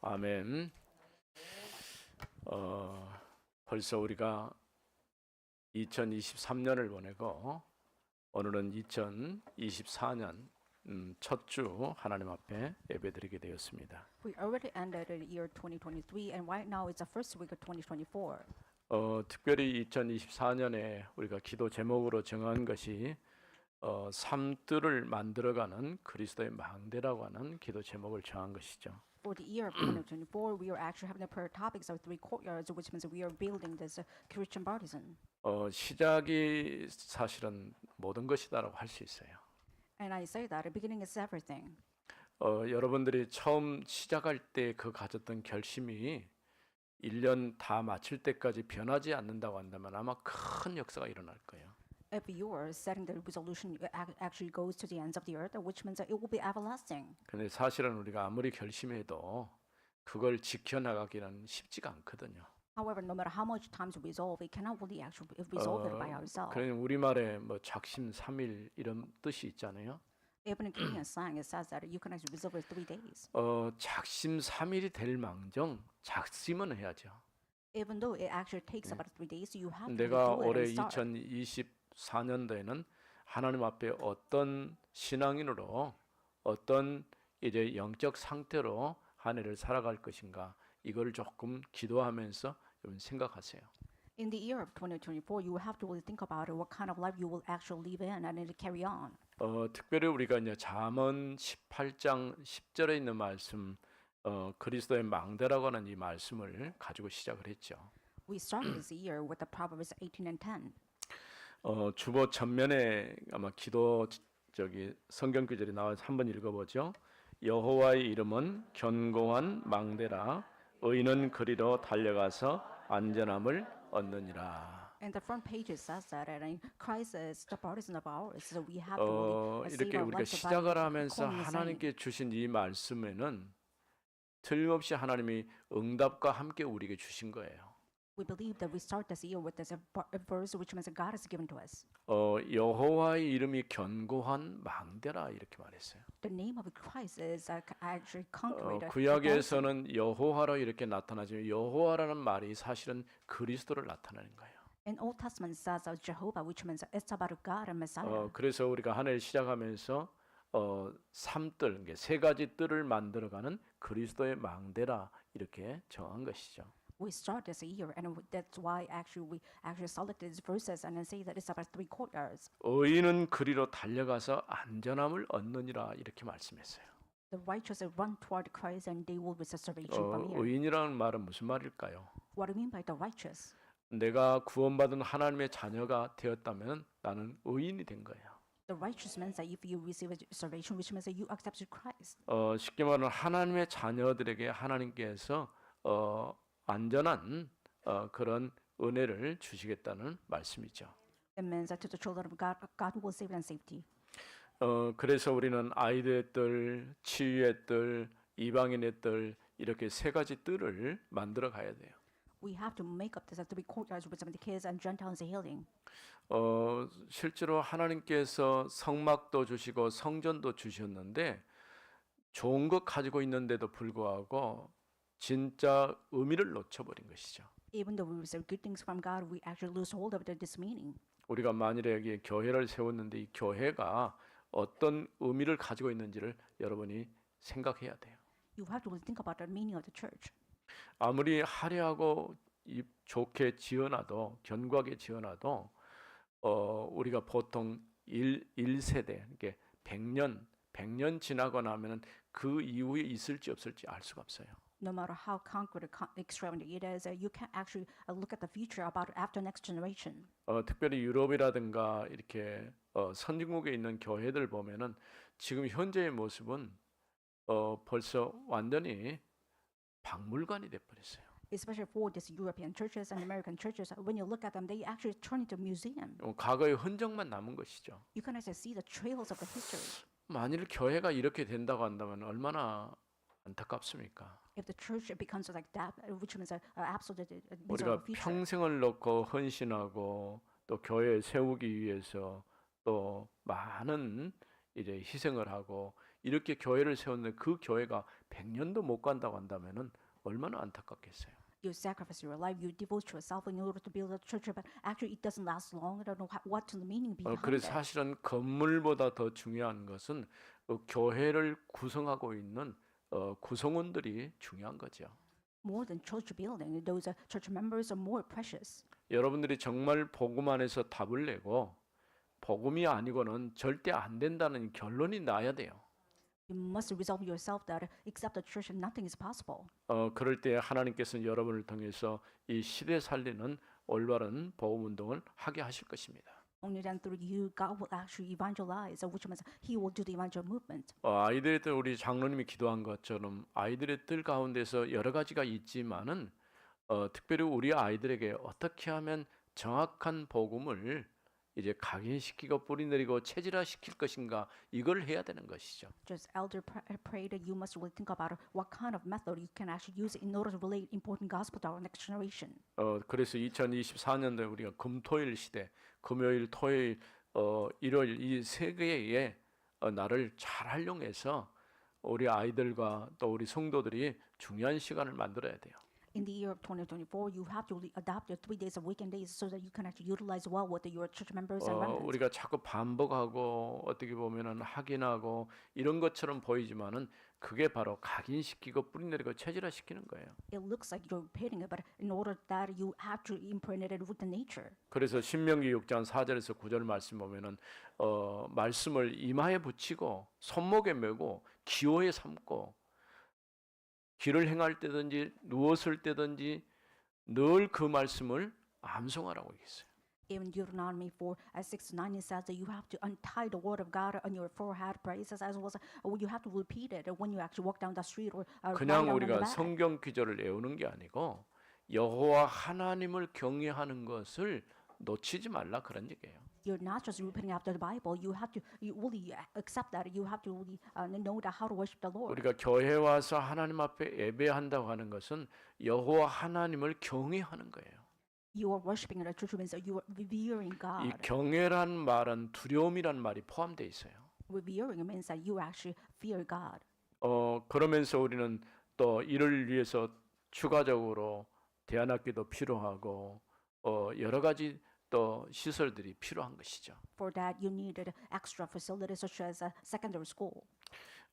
아멘. 벌써 우리가 2023년을 보내고 오늘은 2024년 첫 주 하나님 앞에 예배드리게 되었습니다. We already ended the year 2023, and right now it's the first week of 2024. 특별히 2024년에 우리가 기도 제목으로 정한 것이 삶들을 만들어가는 그리스도의 망대라고 하는 기도 제목을 정한 것이죠. For the year of 2024, we are actually having the prayer topics of 3 courtyards, which means we are building this Christian partisan. 시작이 사실은 모든 것이다라고 할 수 있어요. And I say that the beginning is everything. 여러분들이 처음 시작할 때 그 가졌던 결심이 1년 다 마칠 때까지 변하지 않는다고 한다면 아마 큰 역사가 일어날 거예요. If you are setting the resolution, it actually goes to the ends of the earth, which means that it will be everlasting. 근데 사실은 우리가 아무리 결심해도 그걸 지켜나가기는 쉽지가 않거든요. However, no matter how much time to resolve, it cannot really actually resolve it by ourselves. 그러니 우리말에 뭐 작심삼일 이런 뜻이 있잖아요. Even in Korean slang, it says that you can actually resolve it 3 days. 작심삼일이 될 망정 작심은 해야죠. Even though it actually takes about 3 days, you have to 내가 do it 올해 and start. 2024년도에는 하나님 앞에 어떤 신앙인으로 어떤 이제 영적 상태로 한 해를 살아갈 것인가 이걸 조금 기도하면서 여러분 생각하세요. In the year of 2024, you will have to really think about what kind of life you will actually live in and then carry on. 특별히 우리가 이제 잠언 18장 10절에 있는 말씀 그리스도의 망대라고 하는 이 말씀을 가지고 시작을 했죠. We started this year with the Proverbs 18 and 10. 주보 전면에 아마 기도 성경 구절이 나와서 한번 읽어보죠. 여호와의 이름은 견고한 망대라 의인은 그리로 달려가서 안전함을 얻느니라. And the front page says that and Christ is the partisan of ours, so we have to really save 이렇게 our 우리가 lives by 시작을 하면서 calling His name. 하나님께 주신 이 말씀에는 틀림없이 하나님이 응답과 함께 우리에게 주신 거예요. We believe that we start this year with this verse, which means that God has given to us. 여호와의 이름이 견고한 망대라 이렇게 말했어요. The name of Christ is actually concrete. 구약에서는 여호와로 이렇게 나타나지만 여호와라는 말이 사실은 그리스도를 나타내는 거예요. In Old Testament says Jehovah, which means it's about God and Messiah. 그래서 우리가 한 해를 시작하면서 삼뜰, 세 가지 뜰을 만들어가는 그리스도의 망대라 이렇게 정한 것이죠. We start this year, and that's why actually we actually selected these verses and then say that it's about 3 courtyards. 의인은 그리로 달려가서 안전함을 얻느니라 이렇게 말씀했어요. The righteous run toward Christ, and they will receive salvation from here. 의인이라는 말은 무슨 말일까요? What do you mean by the righteous? 내가 구원받은 하나님의 자녀가 되었다면 나는 의인이 된 거예요. The righteous means that if you receive salvation, which means that you accepted Christ. 쉽게 말하면 하나님의 자녀들에게 하나님께서 안전한 그런 은혜를 주시겠다는 말씀이죠. It means that to the children of God, God will save them safety. 그래서 우리는 아이들의 뜰, 치유의 뜰, 이방인의 뜰 이렇게 세 가지 뜰을 만들어 가야 돼요. We have to make up this 3 courtyards with the kids and Gentiles healing. 실제로 하나님께서 성막도 주시고 성전도 주셨는데 좋은 것 가지고 있는데도 불구하고 진짜 의미를 놓쳐버린 것이죠. Even though we receive good things from God, we actually lose hold of this meaning. 우리가 만일에 여기 교회를 세웠는데 이 교회가 어떤 의미를 가지고 있는지를 여러분이 생각해야 돼요. You have to really think about the meaning of the church. 아무리 화려하고 좋게 지어놔도 견고하게 지어놔도 우리가 보통 1세대 이게 100년 지나고 나면은 그 이후에 있을지 없을지 알 수가 없어요. No matter how concrete or extravagant it is, you can't actually look at the future about after next generation. 특별히 유럽이라든가 이렇게 선진국에 있는 교회들 보면은 지금 현재의 모습은 벌써 완전히 박물관이 돼 버렸어요. Especially for these European churches and American churches, when you look at them, they actually turn into museum. 과거의 흔적만 남은 것이죠. You can actually see the trails of the history. 만일 교회가 이렇게 된다고 한다면 얼마나 안타깝습니까? If the church becomes like that, which means absolutely 우리가 miserable future. 평생을 놓고 헌신하고 또 교회 세우기 위해서 또 많은 이제 희생을 하고 이렇게 교회를 세웠는데 그 교회가 100년도 못 간다고 한다면은 얼마나 안타깝겠어요. You sacrifice your life, you devote yourself in order to build a church, but actually it doesn't last long. I don't know what's the meaning behind 그래서 it. 사실은 건물보다 더 중요한 것은 교회를 구성하고 있는 구성원들이 중요한 거죠. More than church building, those church members are more precious. 여러분들이 정말 복음 안에서 답을 내고 복음이 아니고는 절대 안 된다는 결론이 나야 돼요. You must resolve yourself that except the church, nothing is possible. 그럴 때 하나님께서는 여러분을 통해서 이 시대 살리는 올바른 복음 운동을 하게 하실 것입니다. Only then through you, God will actually evangelize, which means He will do the evangel movement. 아이들의 뜰 우리 장로님이 기도한 것처럼 아이들의 뜰 가운데서 여러 가지가 있지만은 특별히 우리 아이들에게 어떻게 하면 정확한 복음을 이제 각인시키고 뿌리내리고 체질화시킬 것인가 이걸 해야 되는 것이죠. Just elder pray that you must really think about what kind of method you can actually use in order to relate important gospel to our next generation. 그래서 2024년도에 우리가 금토일 시대, 금요일, 토요일, 일요일 이 세 개의 날을 잘 활용해서 우리 아이들과 또 우리 성도들이 중요한 시간을 만들어야 돼요. In the year of 2024, you have to really adopt your 3 days of weekend days so that you can actually utilize well with your church members and remnants. 우리가 자꾸 반복하고 어떻게 보면은 확인하고 이런 것처럼 보이지만은 그게 바로 각인시키고 뿌리내리고 체질화시키는 거예요. It looks like you're repeating it, but in order that you have to imprint it with the nature. 그래서 신명기 6장 4절에서 9절 말씀 보면은 말씀을 이마에 붙이고 손목에 메고 기호에 삼고 길을 행할 때든지 누웠을 때든지 늘 그 말씀을 암송하라고 얘기했어요. In Deuteronomy 4:6-9, it says that you have to untie the word of God on your forehead, praises as well as you have to repeat it when you actually walk down the street or lie 그냥 down on the 우리가 bed. 성경 구절을 외우는 게 아니고 여호와 하나님을 경외하는 것을 놓치지 말라 그런 얘기예요. You're not just repeating after the Bible. You have to really accept that. You have to really know that how to worship the Lord. 우리가 교회 와서 하나님 앞에 예배한다고 하는 것은 여호와 하나님을 경외하는 거예요. You are worshiping in the church means that you are revering 이 God. 경외란 말은 두려움이란 말이 포함되어 있어요. Revering means that you actually fear God. 그러면서 우리는 또 이를 위해서 추가적으로 대안학교도 필요하고 여러 가지 또 시설들이 필요한 것이죠. For that, you needed extra facilities such as a secondary school.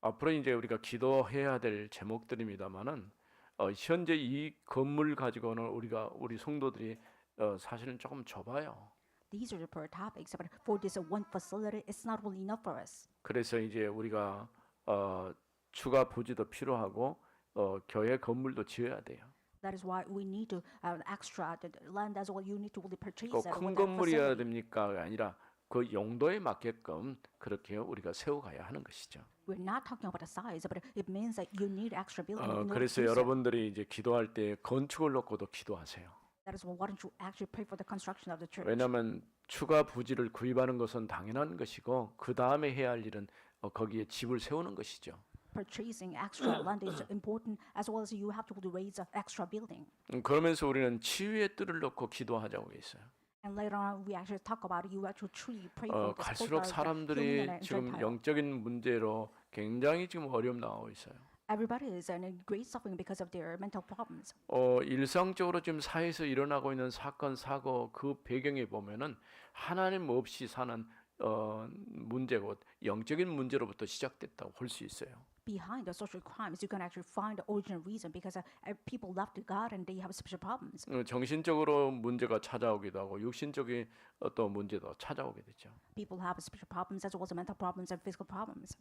앞으로 이제 우리가 기도해야 될 제목들입니다만은 현재 이 건물 가지고는 우리 성도들이 사실은 조금 좁아요. These are the prayer topics, but for this one facility, it's not really enough for us. 그래서 이제 우리가 추가 부지도 필요하고 교회 건물도 지어야 돼요. That is why we need to extra the land as well. You need to really purchase 꼭 it. 큰 with that 건물이어야 facility. 됩니까? 아니라 그 용도에 맞게끔 그렇게 우리가 세워가야 하는 것이죠. We're not talking about the size, but it means that you need extra building. in order to 그래서 do so. 여러분들이 이제 기도할 때 건축을 놓고도 기도하세요. That is why don't you actually pray for the construction of the church? 왜냐하면 추가 부지를 구입하는 것은 당연한 것이고 그 다음에 해야 할 일은 거기에 집을 세우는 것이죠. Purchasing extra land is important, as well as you have to raise an extra building. 그러면서 우리는 치유의 뜰을 놓고 기도하자고 했어요. And later on, we actually talk about you actually truly pray for this 갈수록 사람들이 지금 영적인 문제로 굉장히 지금 어려움 나오고 있어요. Everybody is in great suffering because of their mental problems. 일상적으로 지금 사회에서 일어나고 있는 사건 사고 그 배경에 보면은 하나님 없이 사는 문제고 영적인 문제로부터 시작됐다고 볼 수 있어요. Behind the social crimes, you can actually find the original reason because people left God and they have special problems. 정신적으로 문제가 찾아오기도 하고 육신적인 어떤 문제도 찾아오게 되죠. People have special problems as well as mental problems and physical problems.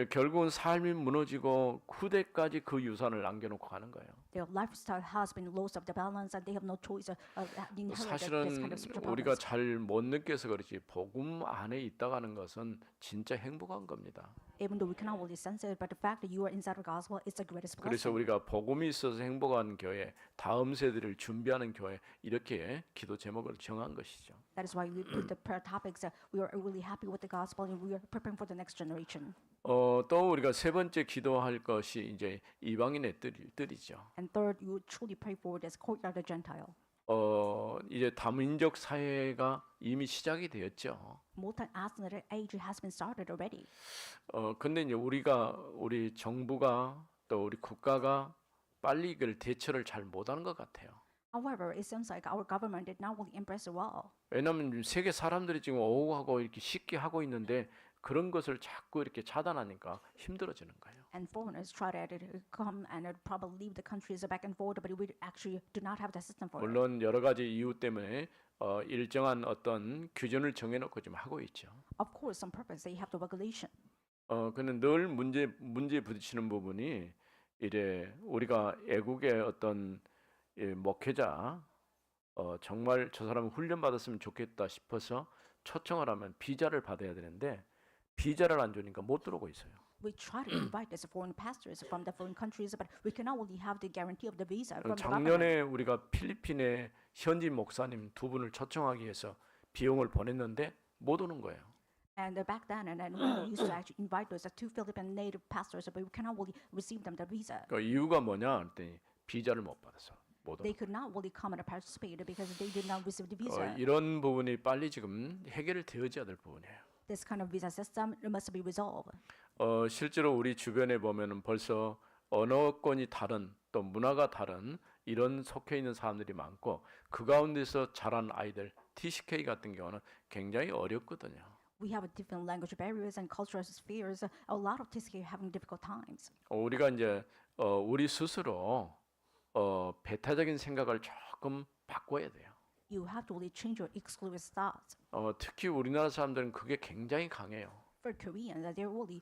결국은 삶이 무너지고 후대까지 그 유산을 남겨놓고 가는 거예요. Their lifestyle has been lost of the balance and they have no choice of inheriting this 사실은 kind of spiritual 우리가 problems. 잘 못 느껴서 그렇지 복음 안에 있다가는 것은 진짜 행복한 겁니다. Even though we cannot really sense it, but the fact that you are inside the gospel is the greatest 그래서 blessing. 우리가 복음이 있어서 행복한 교회, 다음 세대를 준비하는 교회 이렇게 기도 제목을 정한 것이죠. That is why we put the prayer topics. We are really happy with the gospel and we are preparing for the next generation. 또 우리가 세 번째 기도할 것이 이제 이방인의 뜰이죠. And third, you truly pray for this courtyard of Gentile. 이제 다민족 사회가 이미 시작이 되었죠. Multi-ethnic age has been started already. 근데 이제 우리 정부가 또 우리 국가가 빨리 이걸 대처를 잘 못하는 것 같아요. However, it seems like our government did not really embrace it well. 왜냐하면 세계 사람들이 지금 오하고 이렇게 쉽게 하고 있는데 그런 것을 자꾸 이렇게 차단하니까 힘들어지는 거예요. And foreigners try to come and probably leave the countries back and forth, but we actually do not have the system for it. 물론 여러 가지 이유 때문에 일정한 어떤 규정을 정해놓고 지금 하고 있죠. Of course, on purpose, they have the regulation. 근데 늘 문제에 부딪히는 부분이 이래 우리가 애국의 어떤 목회자 정말 저 사람은 훈련 받았으면 좋겠다 싶어서 초청을 하면 비자를 받아야 되는데 비자를 안 주니까 못 들어오고 있어요. We try to invite these foreign pastors from the foreign countries, but we cannot really have the guarantee of the visa from the government. 작년에 우리가 필리핀의 현지 목사님 두 분을 초청하기 위해서 비용을 보냈는데 못 오는 거예요. And back then, and we used to actually invite those two Philippine native pastors, but we cannot really receive them the visa. 그 이유가 뭐냐 했더니 비자를 못 받아서 못 They 오는. could not really come and participate because they did not receive the visa. 이런 부분이 빨리 지금 해결을 되어져야 될 부분이에요. This kind of visa system must be resolved. 실제로 우리 주변에 보면은 벌써 언어권이 다른 또 문화가 다른 이런 속해 있는 사람들이 많고 그 가운데서 자란 아이들 TCK 같은 경우는 굉장히 어렵거든요. We have different language barriers and cultural spheres. A lot of TCK are having difficult times. 우리가 이제 우리 스스로 배타적인 생각을 조금 바꿔야 돼요. You have to really change your exclusive thoughts. 특히 우리나라 사람들은 그게 굉장히 강해요. For Koreans, they're really,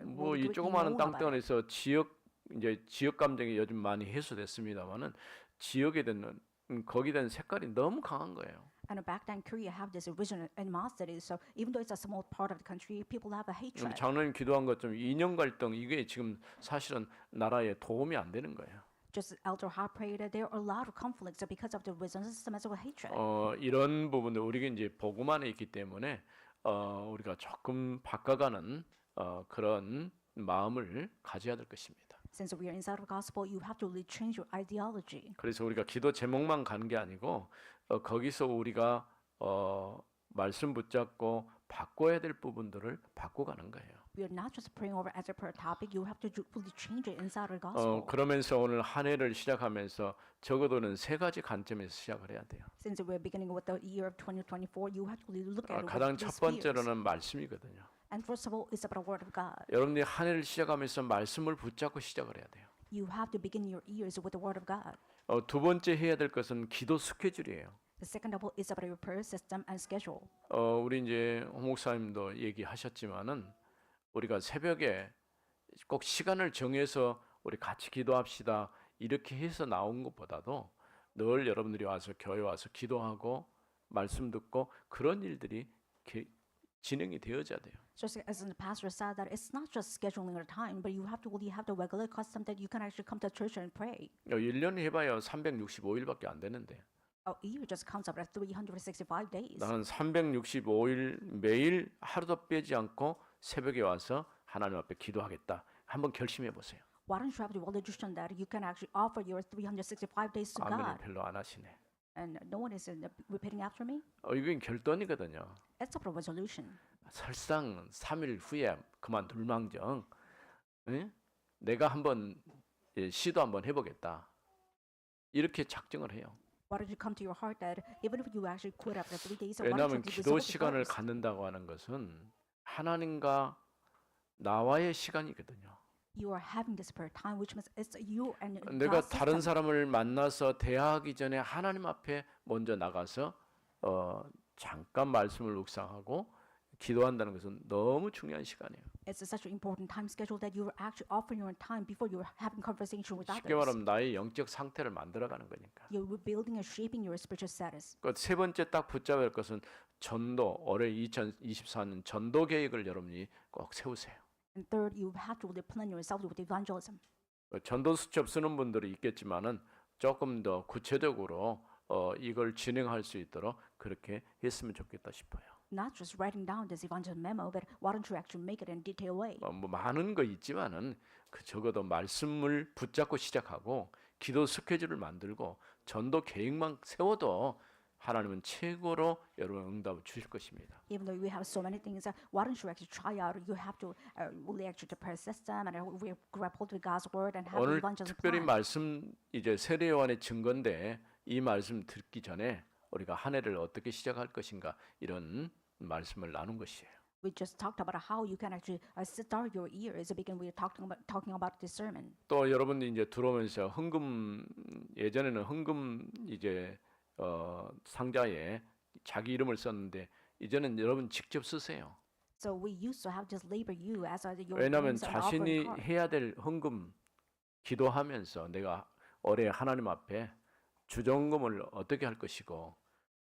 뭐 이 조그마한 땅덩어리에서 지역 감정이 요즘 많이 해소됐습니다만은 지역에 대한 거기에 대한 색깔이 너무 강한 거예요. And back then, Korea have this regional animosity. So even though it's a small part of the country, people have a hatred. 장로님 기도한 것처럼 이념 갈등 이게 지금 사실은 나라에 도움이 안 되는 거예요. Just as Elder Hart prayed, there are a lot of conflicts because of the regional system as well hatred. 이런 부분들 우리가 이제 복음 안에 있기 때문에 우리가 조금 바꿔가는 그런 마음을 가져야 될 것입니다. Since we are inside of the gospel, you have to really change your ideology. 그래서 우리가 기도 제목만 가는 게 아니고 거기서 우리가 말씀 붙잡고 바꿔야 될 부분들을 바꿔가는 거예요. We are not just praying over as a prayer topic. You have to really change it inside of the gospel. 그러면서 오늘 한 해를 시작하면서 적어도는 세 가지 관점에서 시작을 해야 돼요. Since we're beginning with the year of 2024, you have to really look at 가장 what 첫 these spheres. 번째로는 말씀이거든요. And first of all, it's about the word of God. 여러분들이 한 해를 시작하면서 말씀을 붙잡고 시작을 해야 돼요. You have to begin your ears with the word of God. 두 번째 해야 될 것은 기도 스케줄이에요. The second of all is about your prayer system and schedule. 우리 이제 홍 목사님도 얘기하셨지만은 우리가 새벽에 꼭 시간을 정해서 우리 같이 기도합시다 이렇게 해서 나온 것보다도 늘 여러분들이 와서 교회 와서 기도하고 말씀 듣고 그런 일들이 진행이 되어져야 돼요. Just as the pastor said that it's not just scheduling your time, but you have to really have the regular custom that you can actually come to church and pray. 1년 해봐야 365일밖에 안 되는데 A year just counts up at 365 days. 나는 365일 매일 하루도 빼지 않고 새벽에 와서 하나님 앞에 기도하겠다. 한번 결심해 보세요. Why don't you have the resolution that you can actually offer your 365 days to 아멘을 God? 별로 안 하시네. And no one is repeating after me? 이건 결단이거든요. It's a resolution. 설상 3일 후에 그만둘 망정 내가 한번 시도 한번 해보겠다. 이렇게 작정을 해요. Why don't you come to your heart that even if you actually quit after 3 days, why don't 왜냐하면 you 기도 resolve it 시간을 first? 갖는다고 하는 것은 하나님과 나와의 시간이거든요. You are having this prayer time, which means it's you and 내가 God's 다른 system. 사람을 만나서 대화하기 전에 하나님 앞에 먼저 나가서 잠깐 말씀을 묵상하고 기도한다는 것은 너무 중요한 시간이에요. It's such an important time schedule that you're actually offering your time before you're having conversation with 쉽게 others. 말하면 나의 영적 상태를 만들어가는 거니까. You're rebuilding and shaping your spiritual status. 세 번째 딱 붙잡을 것은 전도. 올해 2024년 전도 계획을 여러분이 꼭 세우세요. And third, you have to really plan yourself with evangelism. 전도 수첩 쓰는 분들이 있겠지만은 조금 더 구체적으로 이걸 진행할 수 있도록 그렇게 했으면 좋겠다 싶어요. Not just writing down this evangelism memo, but why don't you actually make it in detailed way? 뭐 많은 거 있지만은 그 적어도 말씀을 붙잡고 시작하고 기도 스케줄을 만들고 전도 계획만 세워도 하나님은 최고로 여러분 응답을 주실 것입니다. Even though we have so many things, why don't you actually try out? You have to really actually prepare system and we grab hold of God's word and have 오늘 evangelism 특별히 plan. 말씀 이제 세례 요한의 증거인데 이 말씀 듣기 전에 우리가 한 해를 어떻게 시작할 것인가 이런 말씀을 나눈 것이에요. We just talked about how you can actually start your year as a begin. We're talking about this sermon. 또 여러분들이 이제 들어오면서 헌금 예전에는 헌금 이제 상자에 자기 이름을 썼는데 이제는 여러분 직접 쓰세요. So we used to have just label you as your 왜냐하면 names and offering 자신이 card. 해야 될 헌금 기도하면서 내가 올해 하나님 앞에 주정금을 어떻게 할 것이고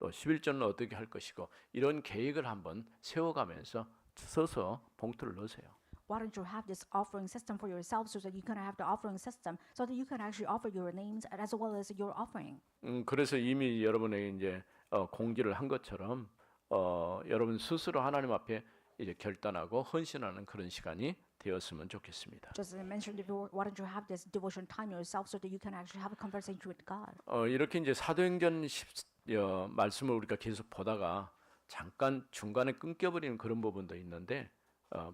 또 11조는 어떻게 할 것이고 이런 계획을 한번 세워가면서 서서 봉투를 넣으세요. Why don't you have this offering system for yourself so that you can have the offering system so that you can actually offer your names as well as your offering. 그래서 이미 여러분에게 이제 공지를 한 것처럼 여러분 스스로 하나님 앞에 이제 결단하고 헌신하는 그런 시간이 되었으면 좋겠습니다. Just as I mentioned before, why don't you have this devotion time yourself so that you can actually have a conversation with God? 이렇게 이제 사도행전 말씀을 우리가 계속 보다가 잠깐 중간에 끊겨버리는 그런 부분도 있는데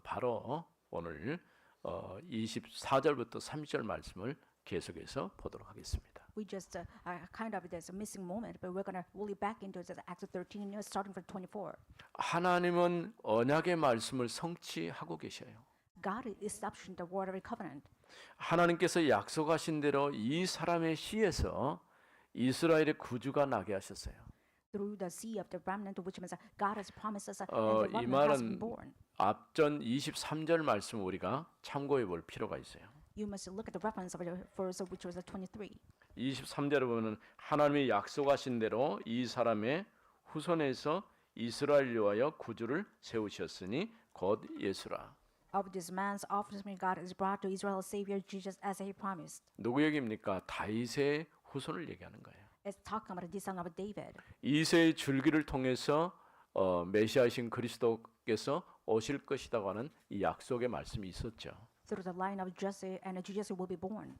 바로 오늘 24절부터 30절 말씀을 계속해서 보도록 하겠습니다. We just kind of there's a missing moment, but we're gonna really back into this Acts 13, starting from 24. 하나님은 언약의 말씀을 성취하고 계셔요. God is establishing the word of the covenant. 하나님께서 약속하신 대로 이 사람의 씨에서 이스라엘의 구주가 나게 하셨어요. Through the seed of the remnant, which means God has promised us, 어, and the 이 remnant has 말은 been born. 앞전 23절 말씀 우리가 참고해 볼 필요가 있어요. You must look at the reference of the verse, which was 23. 23절에 보면 하나님이 약속하신 대로 이 사람의 후손에서 이스라엘 위하여 구주를 세우셨으니 곧 예수라. Of this man's offspring, God has brought to Israel Savior Jesus as He promised. 누구 얘기입니까? 다윗의 후손을 얘기하는 거예요. It's talking about the son of David. 이새의 줄기를 통해서 메시아이신 그리스도께서 오실 것이라고 하는 이 약속의 말씀이 있었죠. Through the line of Jesse, and Jesus will be born.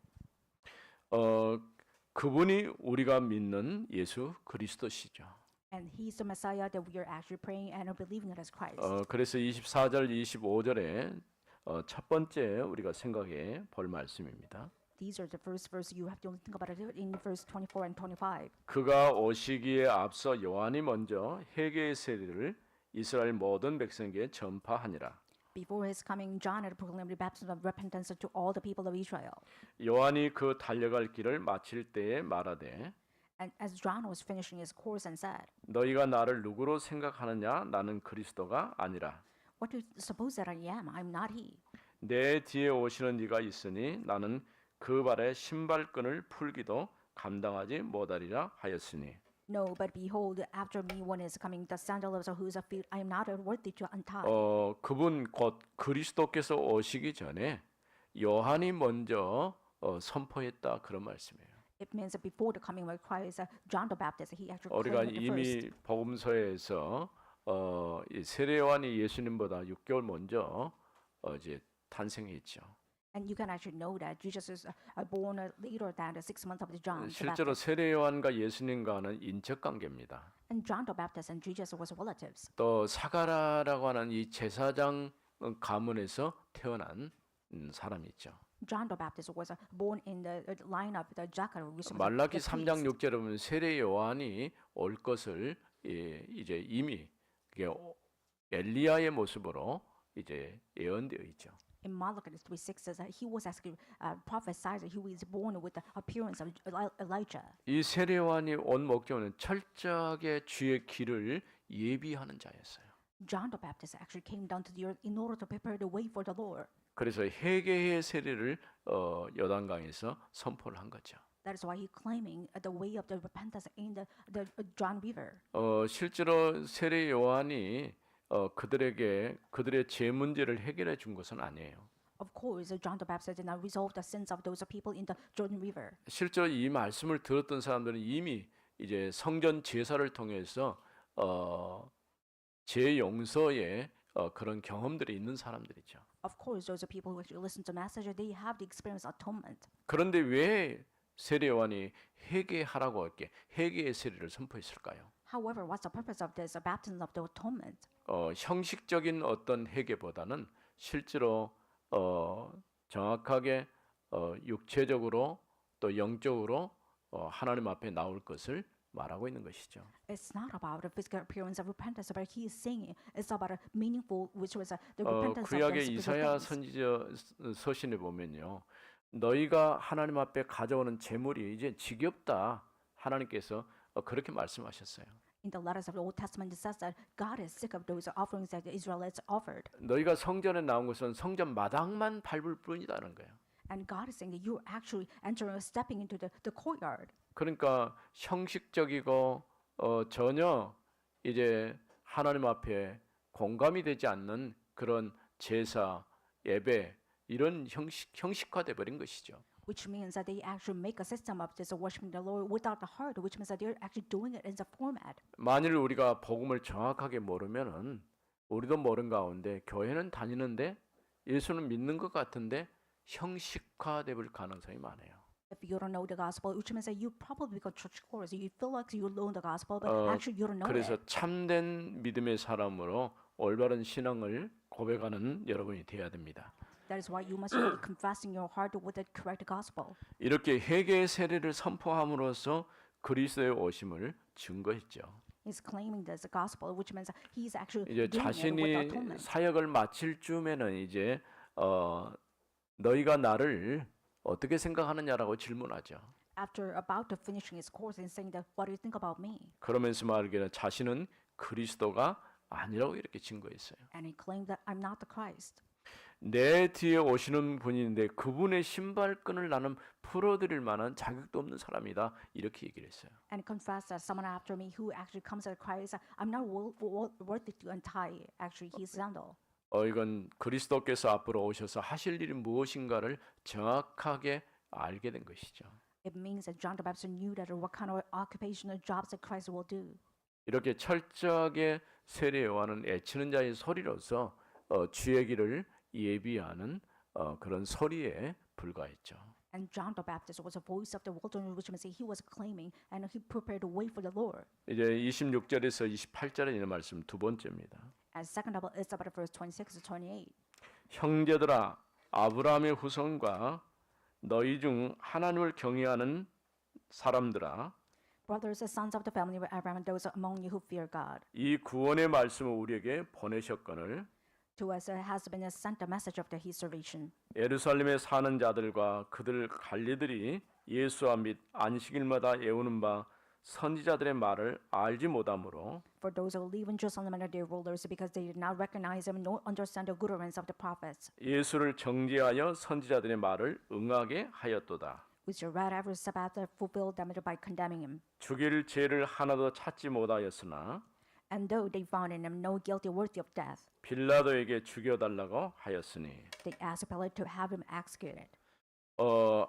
그분이 우리가 믿는 예수 그리스도시죠. And He's the Messiah that we are actually praying and are believing in as Christ. 그래서 24절, 25절에 첫 번째 우리가 생각해 볼 말씀입니다. These are the first verse you have to think about it in verse 24 and 25. 그가 오시기에 앞서 요한이 먼저 회개의 세례를 이스라엘 모든 백성에게 전파하니라. Before His coming, John had proclaimed the baptism of repentance to all the people of Israel. 요한이 그 달려갈 길을 마칠 때에 말하되 And as John was finishing his course and said, 너희가 나를 누구로 생각하느냐? 나는 그리스도가 아니라 "What do you suppose that I am? I'm not He. 내 뒤에 오시는 이가 있으니 나는 그 발에 신발끈을 풀기도 감당하지 못하리라 하였으니 No, but behold, after me one is coming, the sandal of whose feet I am not worthy to untie." 그분 곧 그리스도께서 오시기 전에 요한이 먼저 선포했다 그런 말씀이에요. It means that before the coming of Christ, John the Baptist, he actually 우리가 claimed it first. 이미 복음서에서 이 세례 요한이 예수님보다 6개월 먼저 이제 탄생했죠. And you can actually know that Jesus is born later than the 6 months of the John the 실제로 Baptist. 세례 요한과 예수님과는 인척 관계입니다. And John the Baptist and Jesus was relatives. 또 사가라라고 하는 이 제사장 가문에서 태어난 사람이죠. John the Baptist was born in the line of the Zacharias. 말라기 3장 6절에 보면 세례 요한이 올 것을 이제 이미 그게 엘리야의 모습으로 이제 예언되어 있죠. In Malachi 3:6 says that he was actually prophesied that he was born with the appearance of Elijah. 이 세례 요한이 온 목적은 철저하게 주의 길을 예비하는 자였어요. John the Baptist actually came down to the earth in order to prepare the way for the Lord. 그래서 회개의 세례를 요단강에서 선포를 한 거죠. That is why he claiming the way of the repentance in the John River. 실제로 세례 요한이 그들의 죄 문제를 해결해 준 것은 아니에요. Of course, John the Baptist did not resolve the sins of those people in the Jordan River. 실제로 이 말씀을 들었던 사람들은 이미 이제 성전 제사를 통해서 죄 용서의 그런 경험들이 있는 사람들이죠. Of course, those are people who actually listen to message. They have the experience of atonement. 그런데 왜 세례 요한이 회개하라고 할게 회개의 세례를 선포했을까요? However, what's the purpose of this baptism of the atonement? 형식적인 어떤 회개보다는 실제로 정확하게 육체적으로 또 영적으로 하나님 앞에 나올 것을 말하고 있는 것이죠. It's not about a physical appearance of repentance, but he is saying it's about a meaningful, which was the repentance of the 구약의 spiritual 이사야 things. 선지자 서신에 보면요, 너희가 하나님 앞에 가져오는 제물이 이제 지겹다. 하나님께서 그렇게 말씀하셨어요. In the letters of the Old Testament, it says that God is sick of those offerings that the Israelites offered. 너희가 성전에 나온 것은 성전 마당만 밟을 뿐이다는 거예요. And God is saying that you're actually entering, stepping into the courtyard. 그러니까 형식적이고 전혀 이제 하나님 앞에 공감이 되지 않는 그런 제사, 예배 이런 형식화돼 버린 것이죠. Which means that they actually make a system of this worshiping the Lord without the heart, which means that they're actually doing it in the format. 만일 우리가 복음을 정확하게 모르면은 우리도 모르는 가운데 교회는 다니는데 예수는 믿는 것 같은데 형식화돼 볼 가능성이 많아요. If you don't know the gospel, which means that you probably got church course, you feel like you know the gospel, but actually you don't know 그래서 it. 참된 믿음의 사람으로 올바른 신앙을 고백하는 여러분이 되어야 됩니다. That is why you must be confessing your heart with the correct gospel. 이렇게 회개의 세례를 선포함으로써 그리스도의 오심을 증거했죠. He's claiming this gospel, which means that he's actually 이제 doing it with the 자신이 atonement. 사역을 마칠 쯤에는 이제 너희가 나를 어떻게 생각하느냐라고 질문하죠. After about to finishing his course and saying that, what do you think about me? 그러면서 말하기를 자신은 그리스도가 아니라고 이렇게 증거했어요. And he claimed that I'm not the Christ. 내 뒤에 오시는 분인데 그분의 신발끈을 나는 풀어드릴 만한 자격도 없는 사람이다 이렇게 얘기를 했어요. And confessed that someone after me who actually comes as Christ, I'm not worthy to untie actually his sandal. 이건 그리스도께서 앞으로 오셔서 하실 일이 무엇인가를 정확하게 알게 된 것이죠. It means that John the Baptist knew that what kind of occupational jobs that Christ will do. 이렇게 철저하게 세례 요한은 애치는 자의 소리로서 주의 길을 예비하는 그런 소리에 불과했죠. And John the Baptist was a voice of the wilderness, which means that he was claiming and he prepared the way for the Lord. 이제 26절에서 28절에 있는 말씀 두 번째입니다. And second of all, it's about verse 26 to 28. 형제들아 아브라함의 후손과 너희 중 하나님을 경외하는 사람들아 Brothers and sons of the family of Abraham, and those among you who fear God, 이 구원의 말씀을 우리에게 보내셨거늘 to us has been sent a message of the his salvation. 예루살렘에 사는 자들과 그들 관리들이 예수와 및 안식일마다 애우는 바 선지자들의 말을 알지 못하므로 For those who live in Jerusalem and their rulers, because they did not recognize them nor understand the utterance of the prophets, 예수를 정죄하여 선지자들의 말을 응하게 하였도다. which read every Sabbath fulfilled them by condemning him. 죽일 죄를 하나도 찾지 못하였으나 And though they found in him no guilty worthy of death, 빌라도에게 죽여달라고 하였으니 they asked Pilate to have him executed.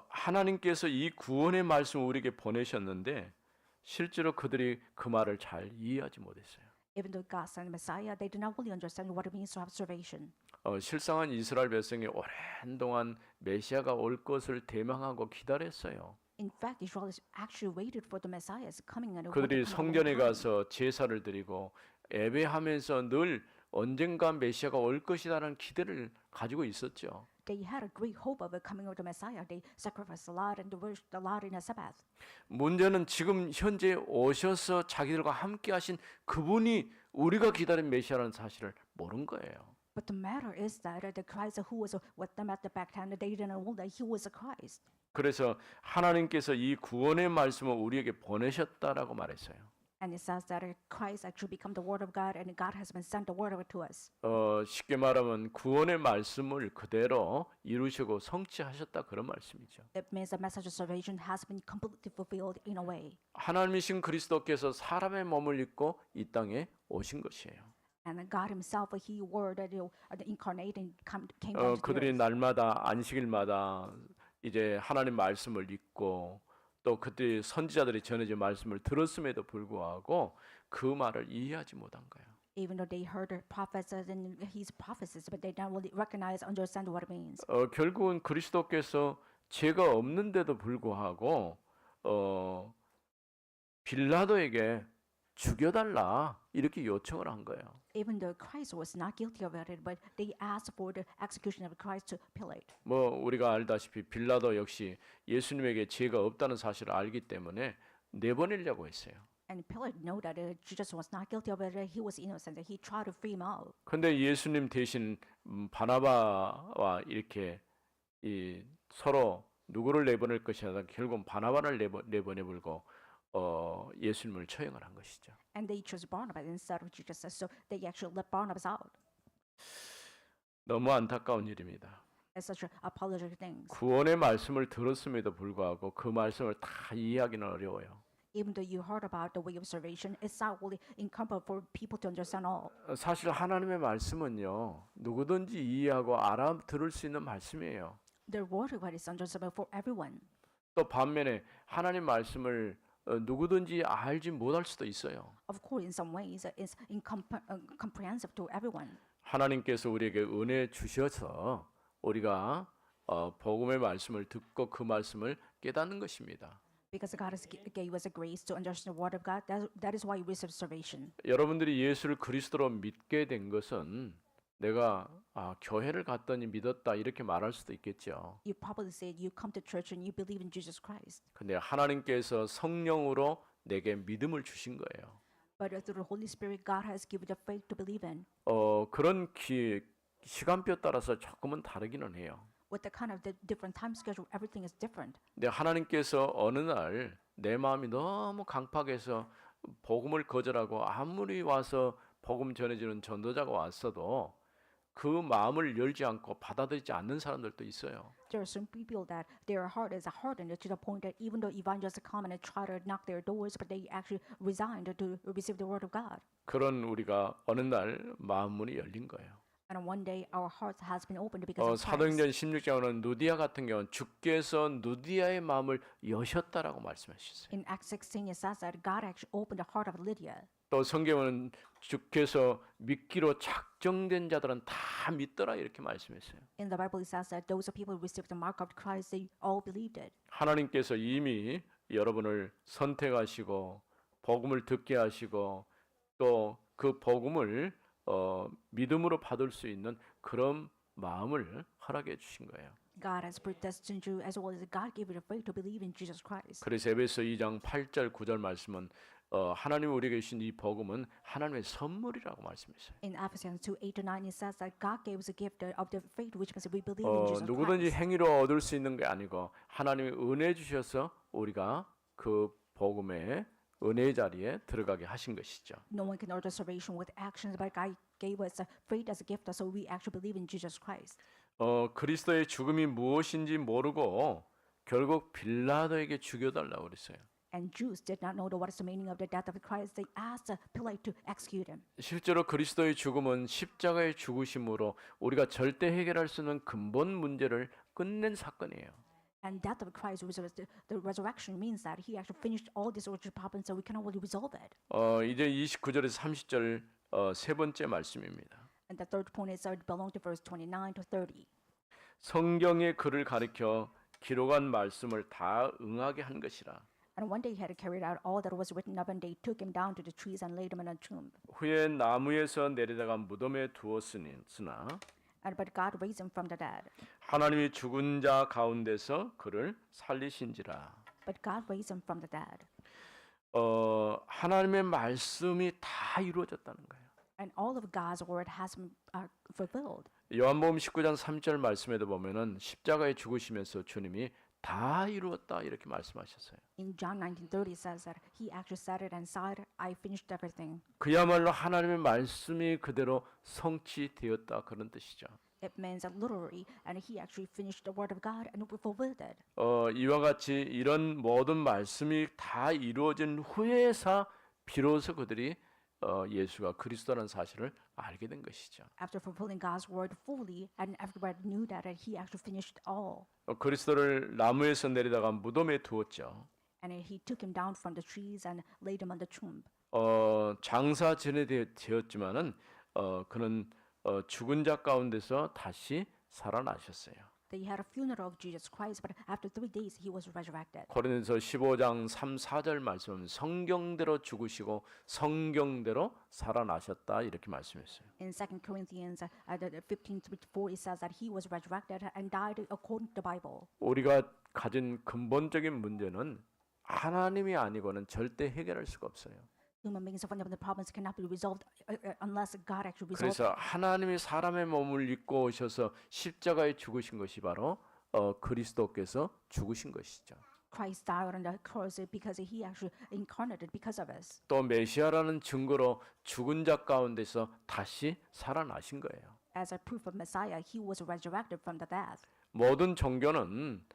하나님께서 이 구원의 말씀을 우리에게 보내셨는데 실제로 그들이 그 말을 잘 이해하지 못했어요. Even though God sent Messiah, they did not really understand what it means to have salvation. 실상은 이스라엘 백성이 오랜 동안 메시아가 올 것을 대망하고 기다렸어요. In fact, Israel actually waited for the Messiah's coming and 그들이 성전에 가서 제사를 드리고 예배하면서 늘 언젠가 메시아가 올 것이라는 기대를 가지고 있었죠. They had a great hope of it coming of the Messiah. They sacrificed a lot and they worshiped a lot in the Sabbath. 문제는 지금 현재 오셔서 자기들과 함께 하신 그분이 우리가 기다린 메시아라는 사실을 모른 거예요. But the matter is that the Christ who was with them at the back time, they didn't know that he was a Christ. 그래서 하나님께서 이 구원의 말씀을 우리에게 보내셨다라고 말했어요. And it says that Christ actually become the Word of God, and God has been sent the Word of it to us. 쉽게 말하면 구원의 말씀을 그대로 이루시고 성취하셨다 그런 말씀이죠. It means the message of salvation has been completely fulfilled in a way. 하나님이신 그리스도께서 사람의 몸을 입고 이 땅에 오신 것이에요. And God Himself, He Word, the incarnating came down to the 그들이 earth. 날마다 안식일마다 이제 하나님 말씀을 읽고 또 그때 선지자들이 전해진 말씀을 들었음에도 불구하고 그 말을 이해하지 못한 거예요. Even though they heard the prophets and His prophecies, but they don't really recognize, understand what it means. 결국은 그리스도께서 죄가 없는데도 불구하고 빌라도에게 죽여달라 이렇게 요청을 한 거예요. Even though Christ was not guilty of it, but they asked for the execution of Christ to Pilate. 뭐 우리가 알다시피 빌라도 역시 예수님에게 죄가 없다는 사실을 알기 때문에 내보내려고 했어요. And Pilate knew that Jesus was not guilty of it, he was innocent, he tried to free him out. 근데 예수님 대신 바나바와 이렇게 이 서로 누구를 내보낼 것이냐 결국 바나바를 내보내불고 예수님을 처형을 한 것이죠. And they chose Barnabas instead of Jesus, so they actually let Barnabas out. 너무 안타까운 일입니다. It's such apologetic things. 구원의 말씀을 들었음에도 불구하고 그 말씀을 다 이해하기는 어려워요. Even though you heard about the way of salvation, it's not really incomparable for people to understand all. 사실 하나님의 말씀은요 누구든지 이해하고 알아들을 수 있는 말씀이에요. The word of God is understandable for everyone. 또 반면에 하나님 말씀을 누구든지 알지 못할 수도 있어요. Of course, in some ways, it's incomprehensible to everyone. 하나님께서 우리에게 은혜 주셔서 우리가 복음의 말씀을 듣고 그 말씀을 깨닫는 것입니다. Because God gave us a grace to understand the word of God, that is why we receive salvation. 여러분들이 예수를 그리스도로 믿게 된 것은 내가 교회를 갔더니 믿었다 이렇게 말할 수도 있겠죠. You probably said you come to church and you believe in Jesus Christ. 근데 하나님께서 성령으로 내게 믿음을 주신 거예요. But through the Holy Spirit, God has given the faith to believe in. 그런 시간표 따라서 조금은 다르기는 해요. With the kind of the different time schedule, everything is different. 근데 하나님께서 어느 날 내 마음이 너무 강팍해서 복음을 거절하고 아무리 와서 복음 전해주는 전도자가 왔어도 그 마음을 열지 않고 받아들이지 않는 사람들도 있어요. There are some people that their heart is hardened to the point that even though evangelists come and try to knock their doors, but they actually resigned to receive the word of God. 그런 우리가 어느 날 마음 문이 열린 거예요. And one day our hearts has been opened because of Christ. 사도행전 16장은 누디아 같은 경우는 주께서 누디아의 마음을 여셨다라고 말씀하셨어요. In Acts 16, it says that God actually opened the heart of Lydia. 또 성경은 주께서 믿기로 작정된 자들은 다 믿더라 이렇게 말씀했어요. In the Bible, it says that those people who received the mark of Christ, they all believed it. 하나님께서 이미 여러분을 선택하시고 복음을 듣게 하시고 또 그 복음을 믿음으로 받을 수 있는 그런 마음을 허락해 주신 거예요. God has predestined you as well as God gave you the faith to believe in Jesus Christ. 그래서 에베소 2장 8절 9절 말씀은 하나님 우리에게 주신 이 복음은 하나님의 선물이라고 말씀했어요. In Ephesians 2:8-9, it says that God gave us a gift of the faith which means we believe in Jesus 누구든지 Christ. 행위로 얻을 수 있는 게 아니고 하나님이 은혜 주셔서 우리가 그 복음의 은혜의 자리에 들어가게 하신 것이죠. No one can order salvation with actions, but God gave us a faith as a gift, so we actually believe in Jesus Christ. 그리스도의 죽음이 무엇인지 모르고 결국 빌라도에게 죽여달라고 그랬어요. And Jews did not know what is the meaning of the death of Christ. They asked Pilate to execute him. 실제로 그리스도의 죽음은 십자가의 죽으심으로 우리가 절대 해결할 수 없는 근본 문제를 끝낸 사건이에요. And death of Christ, the resurrection means that he actually finished all these origin problems, so we cannot really resolve it. 이제 29절에서 30절 세 번째 말씀입니다. And the third point is belong to verse 29 to 30. 성경의 글을 가리켜 기록한 말씀을 다 응하게 한 것이라. And one day he had carried out all that was written up, and they took him down to the trees and laid him in a tomb. 후에 나무에서 내려다가 무덤에 두었으나 But God raised him from the dead. 하나님이 죽은 자 가운데서 그를 살리신지라. But God raised him from the dead. 하나님의 말씀이 다 이루어졌다는 거예요. And all of God's word has been fulfilled. 요한복음 19장 3절 말씀에도 보면은 십자가에 죽으시면서 주님이 다 이루었다 이렇게 말씀하셨어요. In John 19:30 it says that he actually said it and said, I finished everything. 그야말로 하나님의 말씀이 그대로 성취되었다 그런 뜻이죠. It means that literally, and he actually finished the word of God and fulfilled it. 이와 같이 이런 모든 말씀이 다 이루어진 후에서 비로소 그들이 예수가 그리스도라는 사실을 알게 된 것이죠. After fulfilling God's word fully, and everybody knew that he actually finished all. 그리스도를 나무에서 내리다가 무덤에 두었죠. And he took him down from the trees and laid him on the tomb. 장사 전에되었지만은 그는 죽은 자 가운데서 다시 살아나셨어요. They had a funeral of Jesus Christ, but after 3 days he was resurrected. 고린도서 15장 3, 4절 말씀은 성경대로 죽으시고 성경대로 살아나셨다 이렇게 말씀했어요. In 2 Corinthians 15:3-4, it says that he was resurrected and died according to the Bible. 우리가 가진 근본적인 문제는 하나님이 아니고는 절대 해결할 수가 없어요. Human beings' fundamental problems cannot be resolved unless God actually resolves. 그래서 하나님이 사람의 몸을 입고 오셔서 십자가에 죽으신 것이 바로 그리스도께서 죽으신 것이죠. Christ died on the cross because he actually incarnated because of us. 또 메시아라는 증거로 죽은 자 가운데서 다시 살아나신 거예요. As a proof of Messiah, he was resurrected from the death. 모든 종교는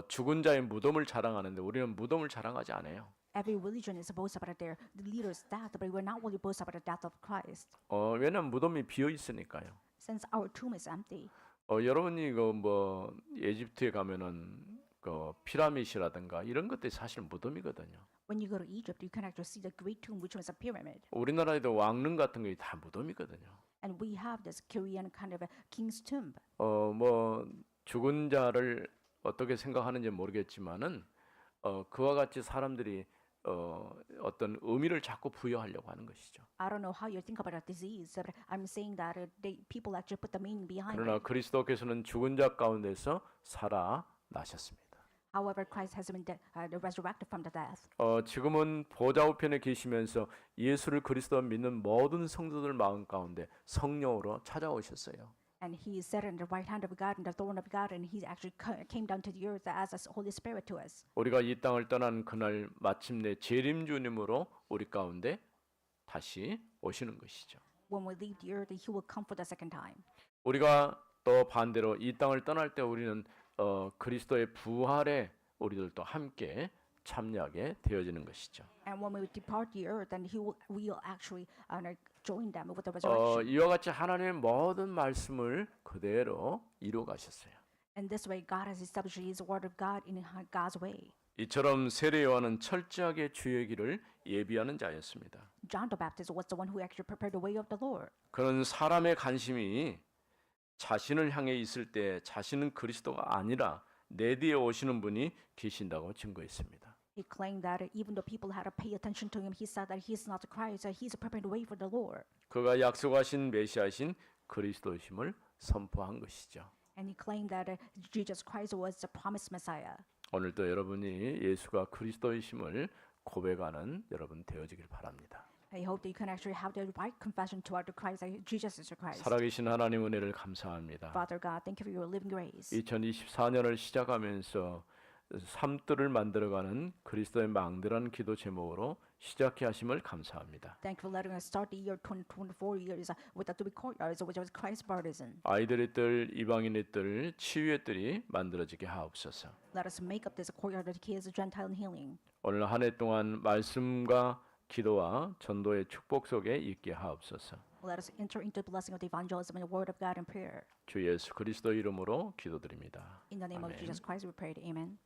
죽은 자의 무덤을 자랑하는데 우리는 무덤을 자랑하지 않아요. Every religion is boast about their leader's death, but we're not really boast about the death of Christ, 왜냐하면 무덤이 비어 있으니까요. since our tomb is empty. 여러분이 뭐 에집트에 가면은 그 피라미드라든가 이런 것들이 사실 무덤이거든요. When you go to Egypt, you can actually see the great tomb, which was a pyramid. 우리나라에도 왕릉 같은 게 다 무덤이거든요. And we have this Korean kind of a king's tomb. 뭐 죽은 자를 어떻게 생각하는지 모르겠지만은 그와 같이 사람들이 어떤 의미를 자꾸 부여하려고 하는 것이죠. I don't know how you think about a disease, but I'm saying that people actually put the meaning behind 그러나 it. 그리스도께서는 죽은 자 가운데서 살아나셨습니다. However, Christ has been resurrected from the death. 지금은 보좌 우편에 계시면서 예수를 그리스도 믿는 모든 성도들 마음 가운데 성령으로 찾아오셨어요. And he is seated in the right hand of God and the throne of God, and he actually came down to the earth as a Holy Spirit to us. 우리가 이 땅을 떠난 그날 마침내 재림 주님으로 우리 가운데 다시 오시는 것이죠. When we leave the earth, he will come for the second time. 우리가 또 반대로 이 땅을 떠날 때 우리는 그리스도의 부활에 우리들도 함께 참여하게 되어지는 것이죠. And when we depart the earth, then he will actually join them with the resurrection. 이와 같이 하나님의 모든 말씀을 그대로 이루어 가셨어요. And this way, God has established His word of God in God's way. 이처럼 세례 요한은 철저하게 주의 길을 예비하는 자였습니다. John the Baptist was the one who actually prepared the way of the Lord. 그는 사람의 관심이 자신을 향해 있을 때 자신은 그리스도가 아니라 내 뒤에 오시는 분이 계신다고 증거했습니다. He claimed that even though people had to pay attention to him, he said that he's not the Christ, that he's preparing the way for the Lord. 그가 약속하신 메시아신 그리스도심을 선포한 것이죠. And he claimed that Jesus Christ was the promised Messiah. 오늘도 여러분이 예수가 그리스도이심을 고백하는 여러분 되어지길 바랍니다. I hope that you can actually have the right confession toward the Christ, that Jesus is the Christ. 살아계신 하나님 은혜를 감사합니다. Father God, thank you for your living grace. 2024년을 시작하면서 삶들을 만들어가는 그리스도의 망대라는 기도 제목으로 시작해 하심을 감사합니다. Thank you for letting us start the year 2024 years with the three courtyards, which was Christ's baptism. 아이들의 뜰, 이방인의 뜰, 치유의 뜰이 만들어지게 하옵소서. Let us make up this courtyard of the kids, Gentile and healing. 오늘 한 해 동안 말씀과 기도와 전도의 축복 속에 있게 하옵소서. Let us enter into the blessing of the evangelism and the word of God and prayer. 주 예수 그리스도 이름으로 기도드립니다. In the name of 아멘. Jesus Christ, we pray. Amen.